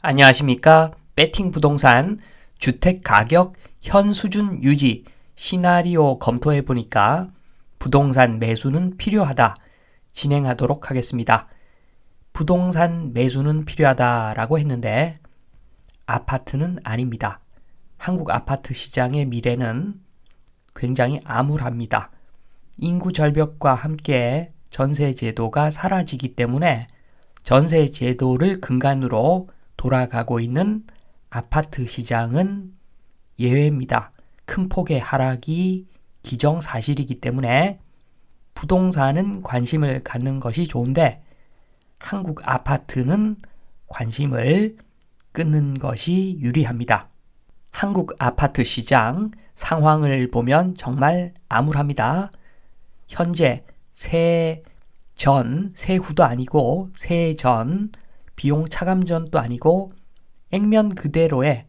안녕하십니까? 배팅 부동산 주택 가격 현 수준 유지 시나리오 검토해 보니까 부동산 매수는 필요하다 진행하도록 하겠습니다. 부동산 매수는 필요하다라고 했는데 아파트는 아닙니다. 한국 아파트 시장의 미래는 굉장히 암울합니다. 인구 절벽과 함께 전세 제도가 사라지기 때문에 전세 제도를 근간으로 돌아가고 있는 아파트 시장은 예외입니다. 큰 폭의 하락이 기정사실이기 때문에 부동산은 관심을 갖는 것이 좋은데 한국 아파트는 관심을 끊는 것이 유리합니다. 한국 아파트 시장 상황을 보면 정말 암울합니다. 현재 세후도 아니고 세전 비용 차감전도 아니고 액면 그대로의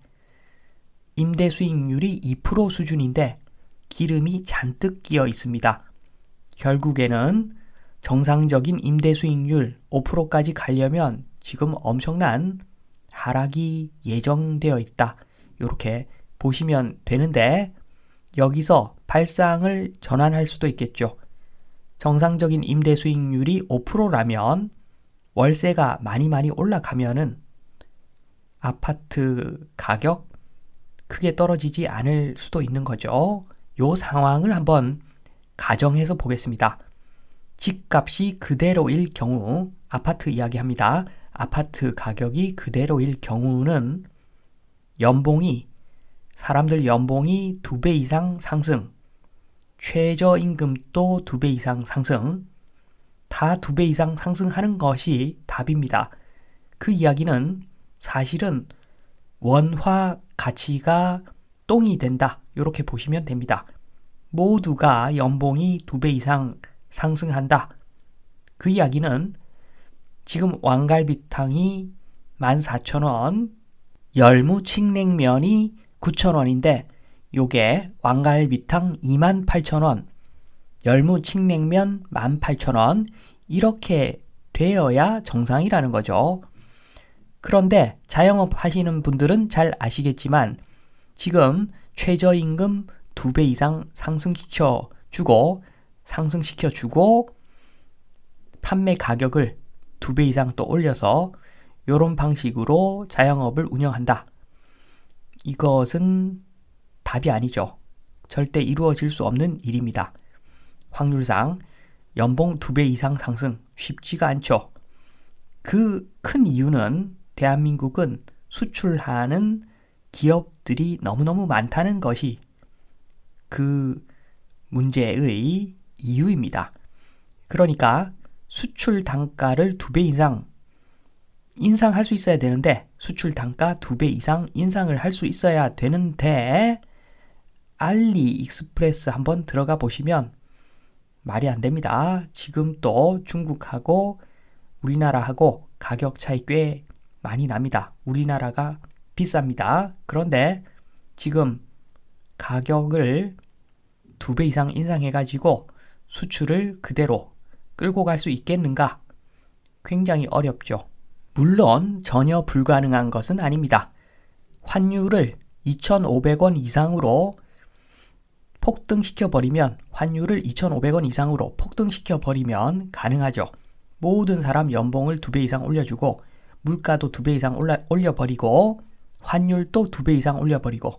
임대 수익률이 2% 수준인데 기름이 잔뜩 끼어 있습니다. 결국에는 정상적인 임대 수익률 5%까지 가려면 지금 엄청난 하락이 예정되어 있다. 이렇게 보시면 되는데 여기서 발상을 전환할 수도 있겠죠. 정상적인 임대 수익률이 5%라면 월세가 많이 올라가면은 아파트 가격 크게 떨어지지 않을 수도 있는 거죠. 요 상황을 한번 가정해서 보겠습니다. 집값이 그대로일 경우 아파트 이야기합니다. 아파트 가격이 그대로일 경우는 사람들 연봉이 2배 이상 상승, 최저임금도 2배 이상 상승, 다 2배 이상 상승하는 것이 답입니다. 그 이야기는 사실은 원화 가치가 똥이 된다. 이렇게 보시면 됩니다. 모두가 연봉이 2배 이상 상승한다. 그 이야기는 지금 왕갈비탕이 14,000원, 열무칡냉면이 9,000원인데 요게 왕갈비탕 28,000원, 열무칡냉면 18,000원 이렇게 되어야 정상이라는 거죠. 그런데 자영업 하시는 분들은 잘 아시겠지만 지금 최저임금 2배 이상 상승시켜주고 판매 가격을 2배 이상 또 올려서 이런 방식으로 자영업을 운영한다. 이것은 답이 아니죠. 절대 이루어질 수 없는 일입니다. 확률상 연봉 2배 이상 상승 쉽지가 않죠. 그 큰 이유는 대한민국은 수출하는 기업들이 너무너무 많다는 것이 그 문제의 이유입니다. 그러니까 수출 단가를 2배 이상 인상할 수 있어야 되는데 수출 단가 2배 이상 인상을 할 수 있어야 되는데 알리익스프레스 한번 들어가 보시면 말이 안 됩니다. 지금 또 중국하고 우리나라하고 가격 차이 꽤 많이 납니다. 우리나라가 비쌉니다. 그런데 지금 가격을 2배 이상 인상해가지고 수출을 그대로 끌고 갈 수 있겠는가? 굉장히 어렵죠. 물론 전혀 불가능한 것은 아닙니다. 환율을 2,500원 이상으로 폭등시켜버리면 가능하죠. 모든 사람 연봉을 2배 이상 올려주고 물가도 2배 이상 올려버리고 환율도 2배 이상 올려버리고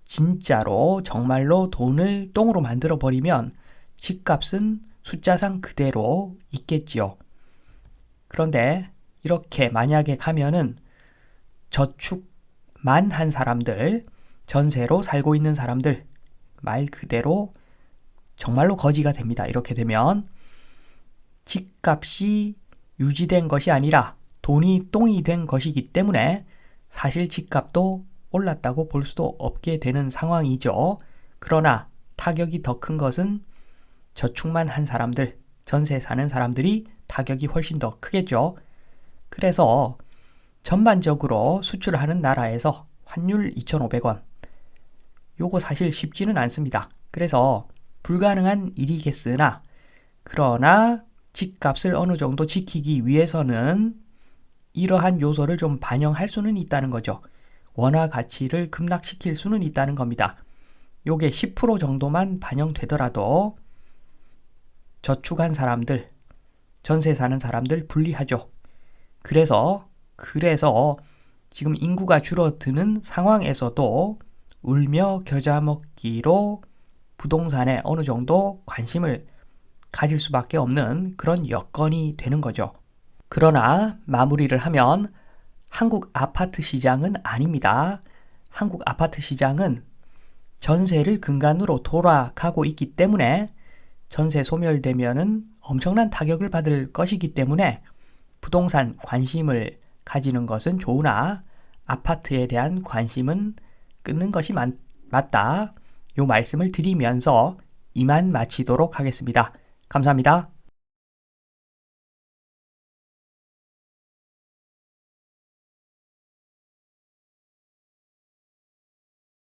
진짜로 정말로 돈을 똥으로 만들어버리면 집값은 숫자상 그대로 있겠지요. 그런데 이렇게 만약에 가면은 저축만 한 사람들, 전세로 살고 있는 사람들 말 그대로 정말로 거지가 됩니다. 이렇게 되면 집값이 유지된 것이 아니라 돈이 똥이 된 것이기 때문에 사실 집값도 올랐다고 볼 수도 없게 되는 상황이죠. 그러나 타격이 더 큰 것은 저축만 한 사람들, 전세 사는 사람들이 타격이 훨씬 더 크겠죠. 그래서 전반적으로 수출하는 나라에서 환율 2,500원 요거 사실 쉽지는 않습니다. 그래서 불가능한 일이겠으나 그러나 집값을 어느 정도 지키기 위해서는 이러한 요소를 좀 반영할 수는 있다는 거죠. 원화 가치를 급락시킬 수는 있다는 겁니다. 요게 10% 정도만 반영되더라도 저축한 사람들, 전세 사는 사람들 불리하죠. 그래서 지금 인구가 줄어드는 상황에서도 울며 겨자 먹기로 부동산에 어느 정도 관심을 가질 수밖에 없는 그런 여건이 되는 거죠. 그러나 마무리를 하면 한국 아파트 시장은 아닙니다. 한국 아파트 시장은 전세를 근간으로 돌아가고 있기 때문에 전세 소멸되면은 엄청난 타격을 받을 것이기 때문에 부동산 관심을 가지는 것은 좋으나 아파트에 대한 관심은 끊는 것이 맞다. 요 말씀을 드리면서 이만 마치도록 하겠습니다. 감사합니다.